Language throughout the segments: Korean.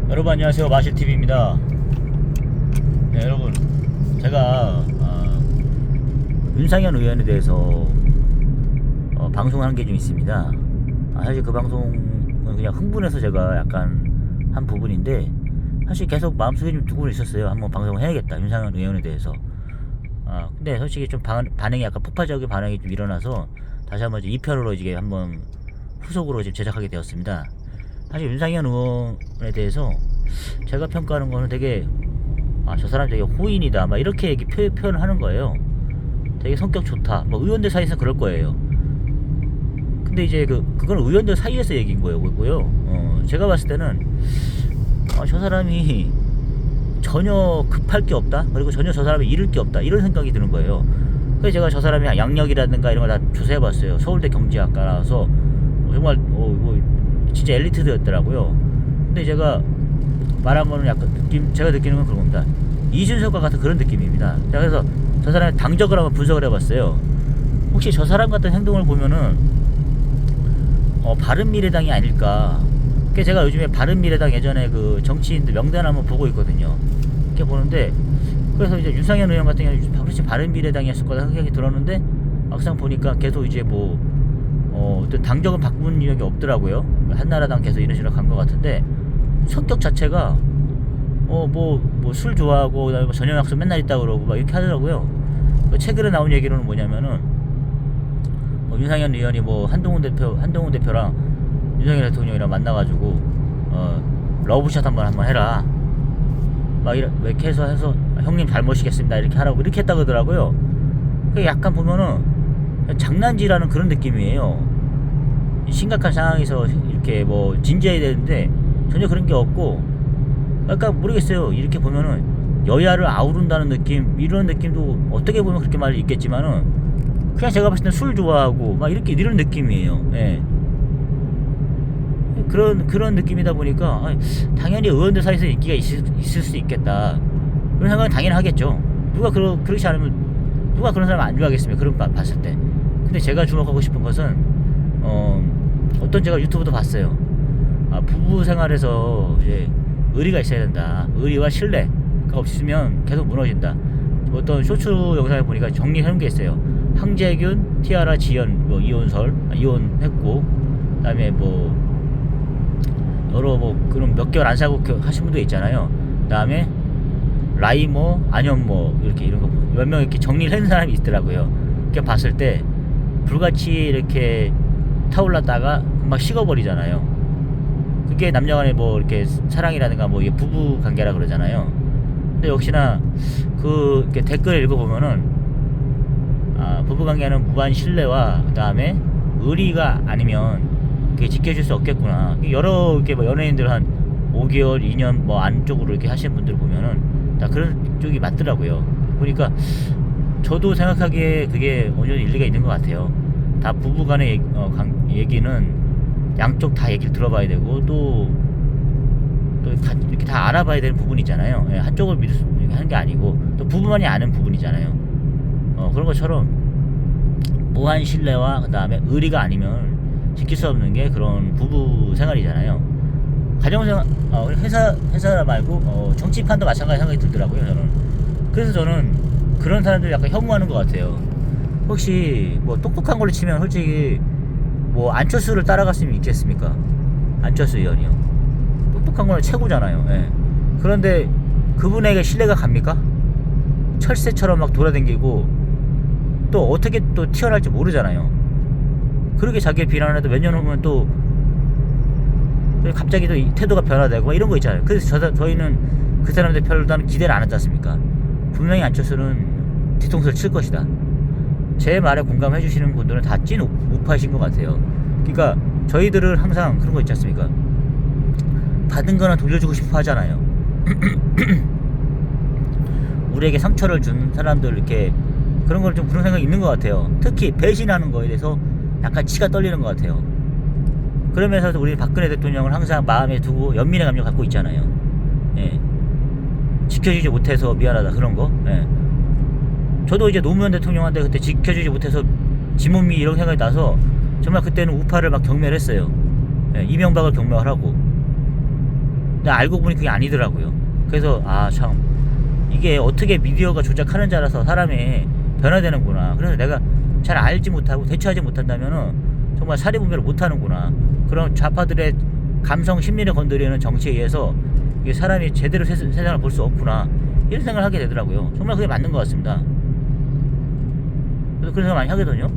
여러분 안녕하세요, 마실TV입니다. 네, 여러분 제가 윤상현 의원에 대해서 방송을 한 게 좀 있습니다. 사실 그 방송은 그냥 흥분해서 제가 약간 한 부분인데, 사실 계속 마음속에 좀 두고 있었어요. 한번 방송을 해야겠다, 윤상현 의원에 대해서. 근데 솔직히 좀 반응이 약간 폭발적인 반응이 좀 일어나서 다시 한번 2편으로 이제 한번 후속으로 지금 제작하게 되었습니다. 사실 윤상현 의원에 대해서 제가 평가하는 거는 되게 저 사람 되게 호인이다 막 이렇게 표현을 하는 거예요. 되게 성격 좋다, 뭐 의원들 사이에서 그럴 거예요. 근데 이제 그건 의원들 사이에서 얘기인 거고요. 제가 봤을 때는 저 사람이 전혀 급할 게 없다, 그리고 전혀 저 사람이 잃을 게 없다, 이런 생각이 드는 거예요. 그래서 제가 저 사람이 양력이라든가 이런 걸 다 조사해봤어요. 서울대 경제학과 나와서 정말 진짜 엘리트들이었더라고요. 근데 제가 말한 거는 약간 제가 느끼는 건 그런 겁니다. 이준석과 같은 그런 느낌입니다. 자, 그래서 저 사람의 당적을 한번 분석을 해봤어요. 혹시 저 사람 같은 행동을 보면은 바른미래당이 아닐까. 그게 제가 요즘에 바른미래당 예전에 그 정치인들 명단 한번 보고 있거든요. 이렇게 보는데, 그래서 이제 윤상현 의원 같은 경우는 혹시 바른미래당이었을 거다 생각이 들었는데, 막상 보니까 계속 이제 어떤 당적은 바꾼 이력이 없더라고요. 한나라당 계속 이런 식으로 간 것 같은데, 성격 자체가 술 좋아하고 그다음에 저녁 약속 맨날 있다 그러고 막 이렇게 하더라고요. 최근에 나온 얘기로는 뭐냐면은 윤상현 의원이 한동훈 대표랑 윤석열 대통령이랑 만나가지고 러브샷 한번 해라 막 이렇게 해서 형님 잘 모시겠습니다 이렇게 하라고 이렇게 했다 그러더라고요. 그게 약간 보면은 장난질하는 그런 느낌이에요. 심각한 상황에서 이렇게 진지해야 되는데 전혀 그런 게 없고, 약간 모르겠어요. 이렇게 보면은 여야를 아우른다는 느낌, 이런 느낌도 어떻게 보면 그렇게 말이 있겠지만은 그냥 제가 봤을 때 술 좋아하고 막 이런 느낌이에요. 예. 그런 느낌이다 보니까 당연히 의원들 사이에서 인기가 있을 수 있겠다, 그런 생각은 당연히 하겠죠. 그렇지 않으면 누가 그런 사람 안 좋아하겠습니까? 그런 봤을 때. 근데 제가 주목하고 싶은 것은 어떤 제가 유튜브도 봤어요. 부부 생활에서 이제 의리가 있어야 된다. 의리와 신뢰가 없으면 계속 무너진다. 어떤 쇼츠 영상을 보니까 정리해놓은 게 있어요. 황재균, 티아라, 지연, 이혼했고, 그다음에 여러 그런 몇 개월 안 사고 하신 분도 있잖아요. 그다음에 라이모, 안현모 이런 거 몇 명 이렇게 정리를 해놓은 사람이 있더라고요. 이렇게 봤을 때 불같이 이렇게 타올랐다가 금방 식어버리잖아요. 그게 남녀간의 이렇게 사랑이라든가 이게 부부 관계라 그러잖아요. 근데 역시나 이렇게 댓글을 읽어보면은 부부 관계는 무한 신뢰와 그다음에 의리가 아니면 그게 지켜질 수 없겠구나. 여러 이렇게 연예인들 한 5개월, 2년 안쪽으로 이렇게 하시는 분들 보면은 다 그런 쪽이 맞더라고요. 보니까 저도 생각하기에 그게 어느 정도 일리가 있는 것 같아요. 다 부부 간의 얘기는 양쪽 다 얘기를 들어봐야 되고, 또 이렇게 다 알아봐야 되는 부분이잖아요. 예, 한쪽을 하는 게 아니고 또 부부만이 아는 부분이잖아요. 그런 것처럼 무한 신뢰와 그 다음에 의리가 아니면 지킬 수 없는 게 그런 부부 생활이잖아요. 가정생활, 회사 말고 정치판도 마찬가지 생각이 들더라고요, 저는. 그래서 저는 그런 사람들 약간 혐오하는 것 같아요. 혹시 똑똑한 걸로 치면 솔직히 안철수를 따라갈 수 있겠습니까? 안철수 의원이요. 똑똑한 건 최고잖아요. 예. 그런데 그분에게 신뢰가 갑니까? 철새처럼 막 돌아다니고 또 어떻게 또 튀어나올지 모르잖아요. 그렇게 자기를 비난해도 몇 년 후면 또 갑자기 또 태도가 변화되고 이런 거 있잖아요. 그래서 저희는 그 사람들 별로 기대를 안 하지 않습니까? 분명히 안철수는 뒤통수를 칠 것이다. 제 말에 공감해 주시는 분들은 다 찐 우파이신 것 같아요. 그러니까 저희들은 항상 그런 거 있지 않습니까? 받은 거는 돌려주고 싶어 하잖아요. 우리에게 상처를 준 사람들 이렇게 그런 걸 좀 그런 생각이 있는 것 같아요. 특히 배신하는 거에 대해서 약간 치가 떨리는 것 같아요. 그러면서 우리 박근혜 대통령을 항상 마음에 두고 연민의 감정 갖고 있잖아요. 예. 지켜주지 못해서 미안하다 그런 거. 예. 저도 이제 노무현 대통령한테 그때 지켜주지 못해서 지몸이 이런 생각이 나서 정말 그때는 우파를 막 경멸했어요. 예, 이명박을 경멸하고. 근데 알고 보니 그게 아니더라고요. 그래서 아 참 이게 어떻게 미디어가 조작하는 줄 알아서 사람이 변화되는구나. 그래서 내가 잘 알지 못하고 대처하지 못한다면은 정말 사리분별을 못하는구나. 그런 좌파들의 감성 심리를 건드리는 정치에 의해서 이게 사람이 제대로 세상을 볼 수 없구나, 이런 생각을 하게 되더라고요. 정말 그게 맞는 것 같습니다. 그래서 그런 생각 많이 하거든요.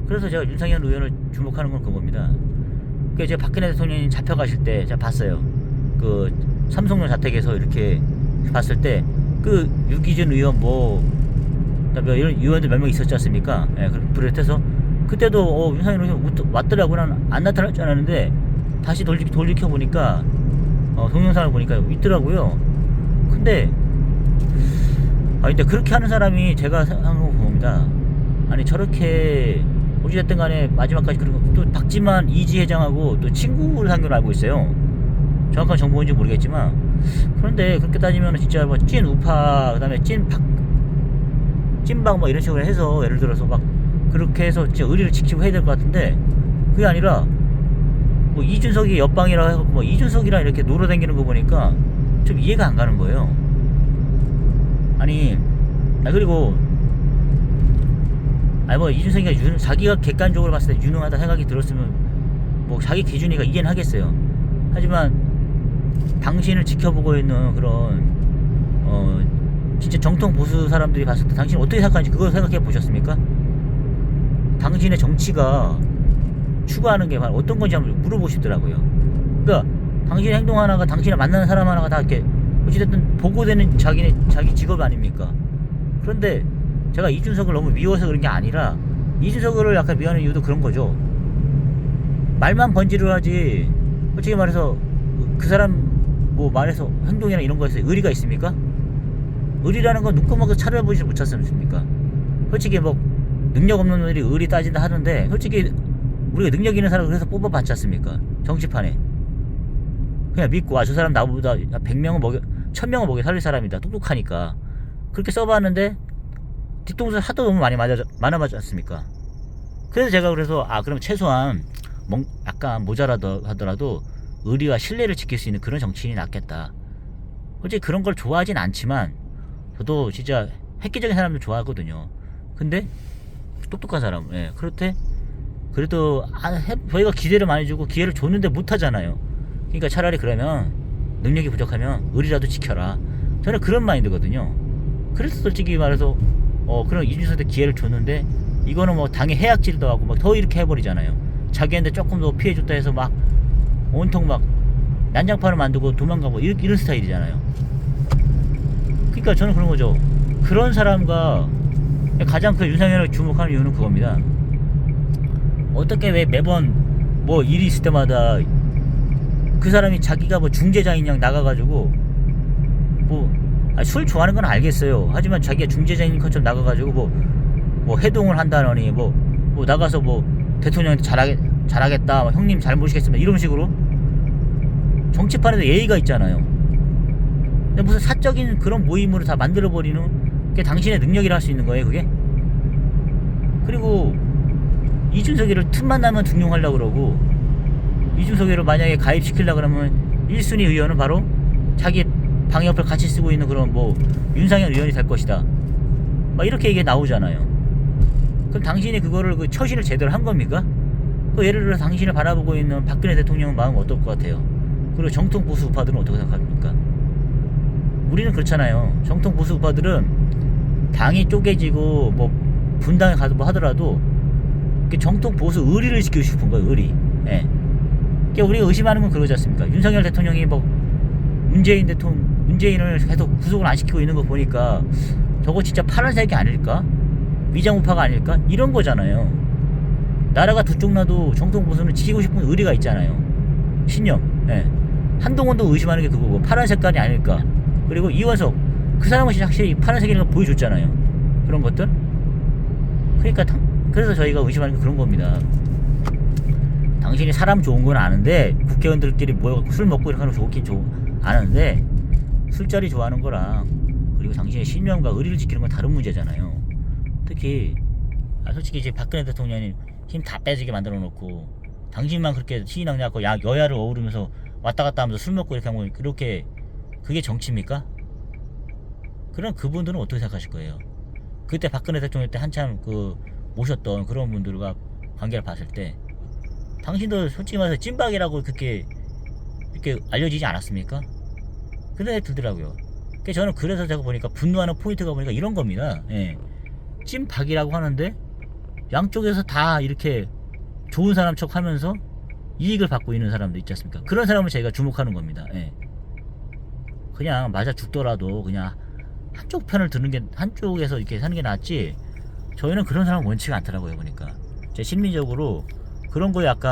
그래서 제가 윤상현 의원을 주목하는 건 그겁니다. 그 제가 박근혜 대통령이 잡혀가실 때 제가 봤어요. 그 삼성동 자택에서 이렇게 봤을 때 그 유기준 의원 뭐 이런 의원들 몇 명 있었지 않습니까? 예, 비롯해서 그때도 윤상현 의원 왔더라고. 난 안 나타날 줄 알았는데 다시 돌이켜 보니까 동영상을 보니까 있더라고요. 근데 근데 그렇게 하는 사람이 제가 생각한 거 봅니다. 아니 저렇게 어찌됐든 간에 마지막까지 그리고 또 박지만 이지 회장하고 또 친구 관계로 알고 있어요. 정확한 정보인지 모르겠지만, 그런데 그렇게 따지면 진짜 뭐 찐 우파, 그다음에 찐박 뭐 이런 식으로 해서 예를 들어서 막 그렇게 해서 진짜 의리를 지키고 해야 될 것 같은데, 그게 아니라 뭐 이준석이 옆방이라 해서 뭐 이준석이랑 이렇게 놀아다니는 거 보니까 좀 이해가 안 가는 거예요. 그리고 뭐 이준석이가 자기가 객관적으로 봤을 때 유능하다 생각이 들었으면 뭐 자기 기준이가 이해는 하겠어요. 하지만 당신을 지켜보고 있는 그런 진짜 정통 보수 사람들이 봤을 때 당신이 어떻게 생각하는지 그걸 생각해 보셨습니까? 당신의 정치가 추구하는 게 어떤 건지 한번 물어보시더라고요. 그러니까 당신의 행동 하나가, 당신을 만나는 사람 하나가 다 이렇게 어찌됐든 보고되는 자기 직업 아닙니까? 그런데 제가 이준석을 너무 미워서 그런 게 아니라, 이준석을 약간 미워하는 이유도 그런 거죠. 말만 번지를 하지 솔직히 말해서 그 사람 뭐 말해서 행동이나 이런 거에서 의리가 있습니까? 의리라는 건 눈꺼먹고 차려보지 못하지 않습니까? 솔직히 뭐 능력 없는 놈들이 의리 따진다 하는데, 솔직히 우리가 능력 있는 사람을 그래서 뽑아봤지 않습니까? 정치판에 그냥 믿고 저 사람 나보다 100명은 먹여 1000명은 먹여 살릴 사람이다, 똑똑하니까 그렇게 써봤는데 뒤통수 하도 너무 많이 맞아봤지 않습니까? 그래서 제가 그럼 최소한 약간 모자라더라도 의리와 신뢰를 지킬 수 있는 그런 정치인이 낫겠다. 솔직히 그런 걸 좋아하진 않지만 저도 진짜 획기적인 사람들 좋아하거든요. 근데 똑똑한 사람, 그렇대. 그래도 저희가 기대를 많이 주고 기회를 줬는데 못하잖아요. 그러니까 차라리 그러면 능력이 부족하면 의리라도 지켜라, 저는 그런 마인드거든요. 그래서 솔직히 말해서 그런 이준석한테 기회를 줬는데 이거는 뭐 당의 해악질도 하고 막 더 이렇게 해버리잖아요. 자기한테 조금 더 피해줬다 해서 막 온통 막 난장판을 만들고 도망가고 이런 스타일이잖아요. 그러니까 저는 그런 거죠. 그런 사람과 가장 그 윤상현을 주목하는 이유는 그겁니다. 어떻게 왜 매번 뭐 일이 있을 때마다 그 사람이 자기가 뭐 중재자인 양 나가가지고 술 좋아하는 건 알겠어요. 하지만 자기가 중재자인 것처럼 나가가지고 뭐 해동을 한다느니 뭐 나가서 뭐 대통령한테 잘하겠다, 형님 잘 모시겠습니다, 이런 식으로 정치판에도 예의가 있잖아요. 근데 무슨 사적인 그런 모임으로 다 만들어버리는 게 당신의 능력이라 할 수 있는 거예요, 그게? 그리고 이준석이를 틈만 나면 등용하려고 그러고, 이준석이를 만약에 가입시키려고 그러면 1순위 의원은 바로 자기 방역을 같이 쓰고 있는 그런 뭐 윤상현 의원이 될 것이다, 막 이렇게 얘기 나오잖아요. 그럼 당신이 그거를 그 처신을 제대로 한 겁니까? 예를 들어서 당신을 바라보고 있는 박근혜 대통령 마음은 어떨 것 같아요? 그리고 정통 보수 우파들은 어떻게 생각합니까? 우리는 그렇잖아요. 정통 보수 우파들은 당이 쪼개지고 뭐 분당에 가도 뭐 하더라도 정통 보수 의리를 지키고 싶은 거예요, 의리. 그러니까 우리가 의심하는 건 그러지 않습니까? 윤석열 대통령이 뭐 문재인을 계속 구속을 안 시키고 있는 거 보니까 저거 진짜 파란색이 아닐까? 위장 우파가 아닐까? 이런 거잖아요. 나라가 두 쪽 나도 정통 보수는 지키고 싶은 의리가 있잖아요. 신념. 한동훈도 의심하는 게 그거고, 파란 색깔이 아닐까? 그리고 이원석, 그 사람은 확실히 파란색이라는 걸 보여줬잖아요. 그런 것들. 그러니까 그래서 저희가 의심하는 게 그런 겁니다. 당신이 사람 좋은 건 아는데, 국회의원들끼리 모여갖고 술 먹고 이렇게 하는 거 좋긴 아는데, 술자리 좋아하는 거랑 그리고 당신의 신념과 의리를 지키는 건 다른 문제잖아요. 특히 솔직히 이제 박근혜 대통령이 힘 다 빼지게 만들어 놓고 당신만 그렇게 시인왕래하고 여야를 어우르면서 왔다 갔다 하면서 술 먹고 이렇게 하면 그렇게 그게 정치입니까? 그럼 그분들은 어떻게 생각하실 거예요? 그때 박근혜 대통령 때 한참 그 모셨던 그런 분들과 관계를 봤을 때 당신도 솔직히 말해서 찐박이라고 그렇게 이렇게 알려지지 않았습니까? 그런 생각이 들더라고요. 저는 그래서 제가 보니까 분노하는 포인트가 보니까 이런 겁니다. 예. 찐박이라고 하는데 양쪽에서 다 이렇게 좋은 사람 척 하면서 이익을 받고 있는 사람도 있지 않습니까? 그런 사람을 저희가 주목하는 겁니다. 예. 그냥 맞아 죽더라도 그냥 한쪽 편을 드는 게, 한쪽에서 이렇게 사는 게 낫지, 저희는 그런 사람 원치가 않더라고요. 보니까 제 심리적으로 그런 거에 약간